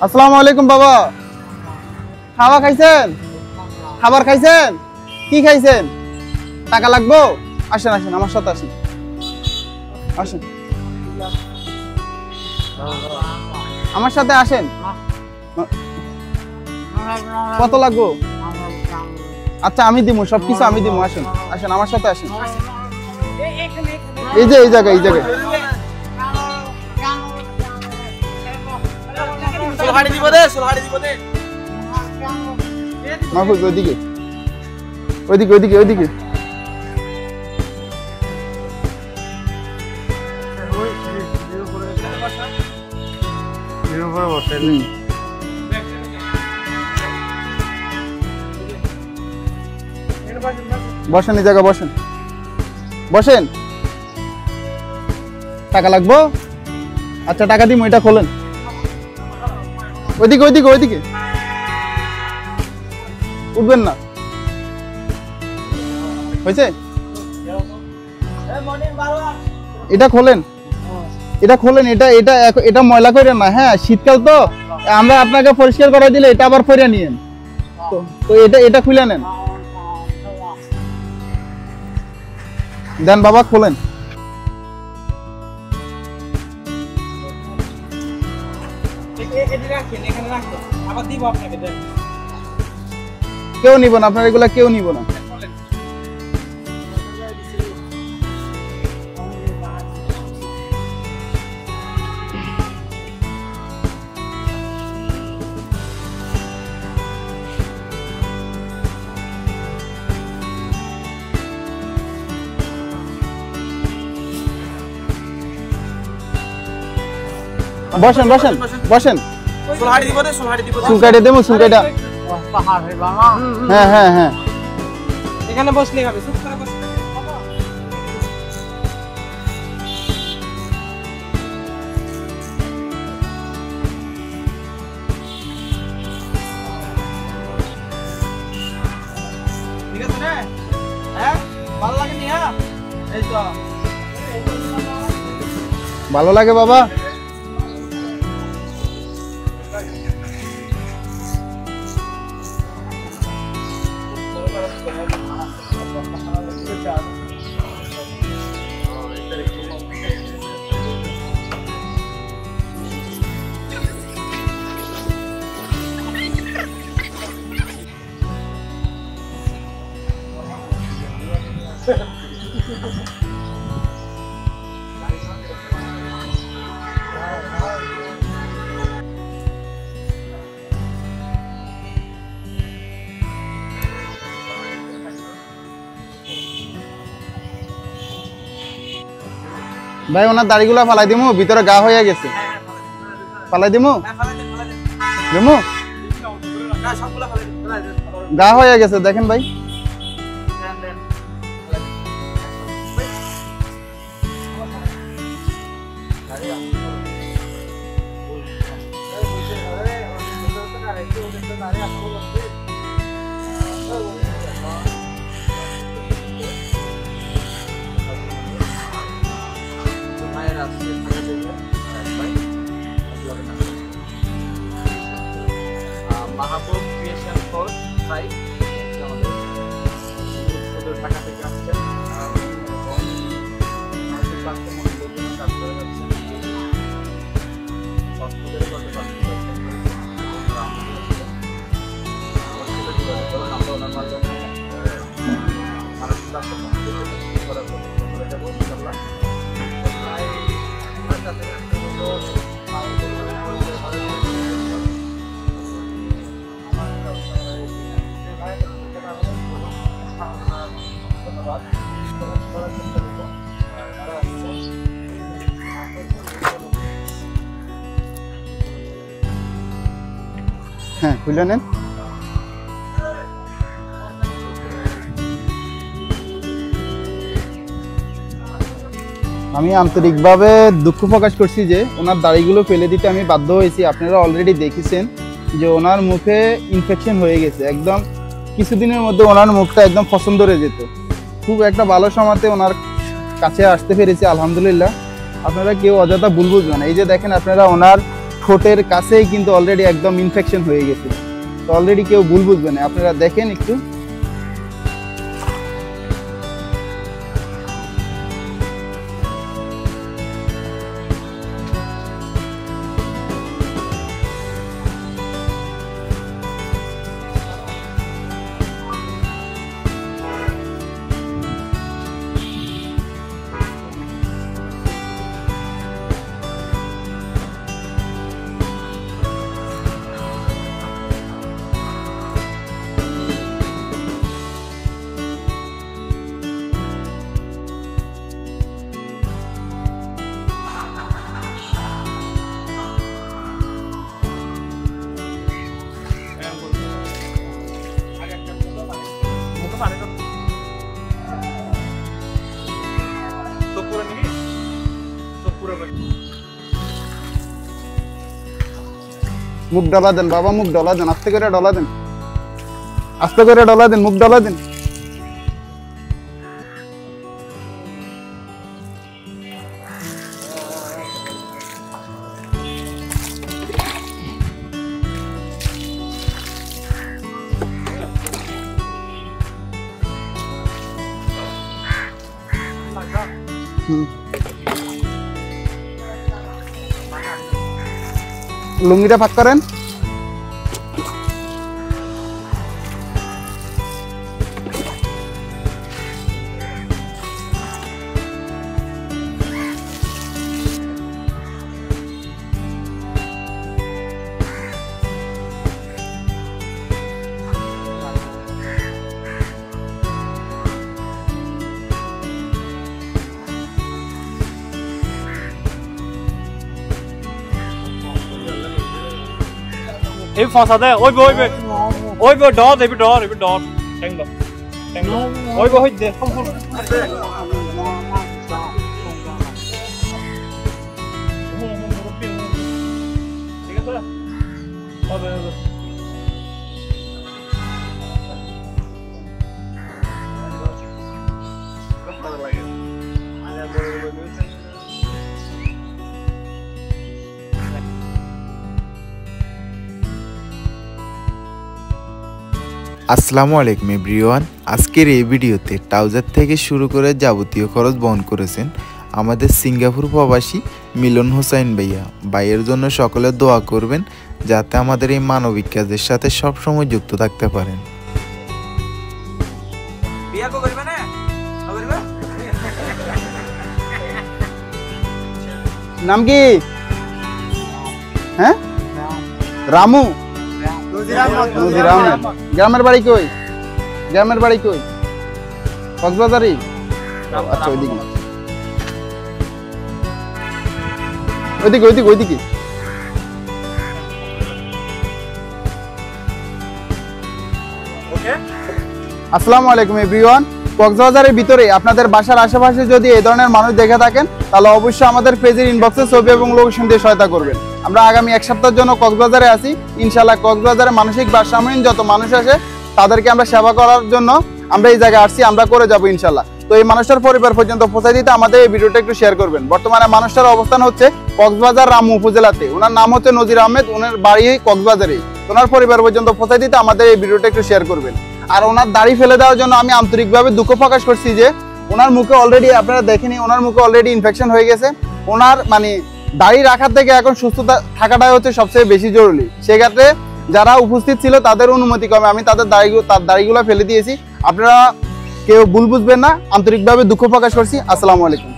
আসসালামু আলাইকুম বাবা। খাওয়া খাইছেন? খাবার খাইছেন? কি খাইছেন? টাকা লাগবো? আসেন আসেন, আমার সাথে আসেন, আসেন আমার সাথে আসেন। কত লাগবো? আচ্ছা আমি দিব, সবকিছু আমি দিব। আসেন আসেন, আমার সাথে আসেন। এই যে এই জায়গায়, এই জায়গায় মাহফুজ, ওইদিকে ওইদিকে ওইদিকে ওইদিকে। বসেন, এই জায়গা বসেন, বসেন। টাকা লাগবো? আচ্ছা টাকা দিই, এটা খোলেন। ওইদিকে ওইদিকে ওইদিকে উঠবেন না, হয়েছে? এটা খোলেন, এটা খোলেন। এটা এটা এটা ময়লা করেন না, হ্যাঁ শীতকাল তো, আমরা আপনাকে পরিষ্কার করে দিলে এটা আবার ফিরে নিয়েন। তো এটা এটা খুলে নেন, দেন বাবা, খোলেন। কেউ নিব না, আপনার এগুলা কেউ নিব না। বসেন বসেন বসেন, চুলকাইটা দেবো, চুলকাইটা। হ্যাঁ হ্যাঁ হ্যাঁ, এখানে বসলে হবে। ঠিক আছে না? হ্যাঁ ভালো লাগেনি? হ্যাঁ এই তো ভালো লাগে বাবা। ভাই ওনার দাড়িগুলা ফালাই দিমু, ভিতরে গা হয়ে গেছে। ফালাই দিমু, দিমু, গা হয়ে গেছে দেখেন ভাই। মাহবুব ক্রিয়েশন ফোর্স সাইট আমাদের ওদের ঢাকা থেকে আসছেন। আমাদের ক্লাসে মনে করছেন কাজ করে যাচ্ছেন, সফটওয়্যার করতে পারছেন। আমরা ওনার মাধ্যমে মানসিক স্বাস্থ্য সম্পর্কে করার করে যাবো ইনশাআল্লাহ। হ্যাঁ খুলে নেন। আমি আন্তরিকভাবে দুঃখ প্রকাশ করছি যে ওনার দাড়িগুলো ফেলে দিতে আমি বাধ্য হয়েছি। আপনারা অলরেডি দেখেছেন যে ওনার মুখে ইনফেকশন হয়ে গেছে, একদম কিছুদিনের মধ্যে ওনার মুখটা একদম পছন্দ হয়ে যেত। খুব একটা ভালো সময়তে ওনার কাছে আসতে পেরেছি, আলহামদুলিল্লাহ। আপনারা কেউ অযথা ভুল বুঝবেন। এই যে দেখেন আপনারা ওনার ঠোঁটের কাছেই কিন্তু অলরেডি একদম ইনফেকশন হয়ে গেছে। তো অলরেডি কেউ ভুল বুঝবে না, আপনারা দেখেন একটু। মুখ ডলা দেন বাবা, মুখ ডলা দেন, আস্তে করে ডলা দেন, আস্তে করে ডলা দেন, মুখ ডলা দেন। লুঙ্গিটা ফাঁক করেন। Em phò sao đây? Ôi bơi đó, đây đó, Đánh đó. Ôi bơi hết đi. Không. আসসালামু আলাইকুম এভরিওয়ান। আজকের এই ভিডিওতে ট্রাউজার থেকে শুরু করে যাবতীয় খরচ বহন করেছেন আমাদের সিঙ্গাপুর প্রবাসী মিলন হোসেন ভাইয়া। ভাইয়ের জন্য সকলে দোয়া করবেন যাতে আমাদের এই মানবিক কাজের সাথে সবসময় যুক্ত থাকতে পারেন। নাম কি? হ্যাঁ, রামু। নজির আহমেদ। গ্রামের বাড়ি কই? গ্রামের বাড়ি কই? কক্সবাজারই? আচ্ছা, ওইদিকে ওইদিকে ওইদিকে ওইদিকে। আসসালামু আলাইকুম এভরিওয়ান। কক্সবাজারের ভিতরে আপনাদের বাসার আশেপাশে যদি এই ধরনের মানুষ দেখে থাকেন তাহলে অবশ্যই আমাদের পেজের ইনবক্সে ছবি এবং লোকেশন দিয়ে সহায়তা করবেন। আমরা আগামী এক সপ্তাহের জন্য কক্সবাজারে আছি। ইনশাআল্লাহ কক্সবাজারে মানসিক ভারসাম্যহীন যত মানুষ আসে তাদেরকে আমরা সেবা করার জন্য আমরা এই জায়গায় আসছি, আমরা করে যাবো ইনশাআল্লাহ। তো এই মানুষটার পরিবার পর্যন্ত পৌঁছে দিতে আমাদের এই ভিডিওটা একটু শেয়ার করবেন। বর্তমানে মানুষটার অবস্থান হচ্ছে কক্সবাজার রামু উপজেলাতে। ওনার নাম হচ্ছে নজির আহমেদ, ওনার বাড়ি কক্সবাজারে। ওনার পরিবার পর্যন্ত পৌঁছে দিতে আমাদের এই ভিডিওটা একটু শেয়ার করবেন। আর ওনার দাড়ি ফেলে দেওয়ার জন্য আমি আন্তরিকভাবে দুঃখ প্রকাশ করছি যে ওনার মুখে অলরেডি, আপনারা দেখেনি, ওনার মুখে অলরেডি ইনফেকশন হয়ে গেছে। ওনার দাড়ি রাখার থেকে এখন সুস্থতা থাকাটাই হচ্ছে সবচেয়ে বেশি জরুরি। সেক্ষেত্রে যারা উপস্থিত ছিল তাদের অনুমতি কমে আমি তার দাড়িগুলো ফেলে দিয়েছি। আপনারা কেউ ভুল বুঝবেন না, আন্তরিকভাবে দুঃখ প্রকাশ করছি। আসসালামু আলাইকুম।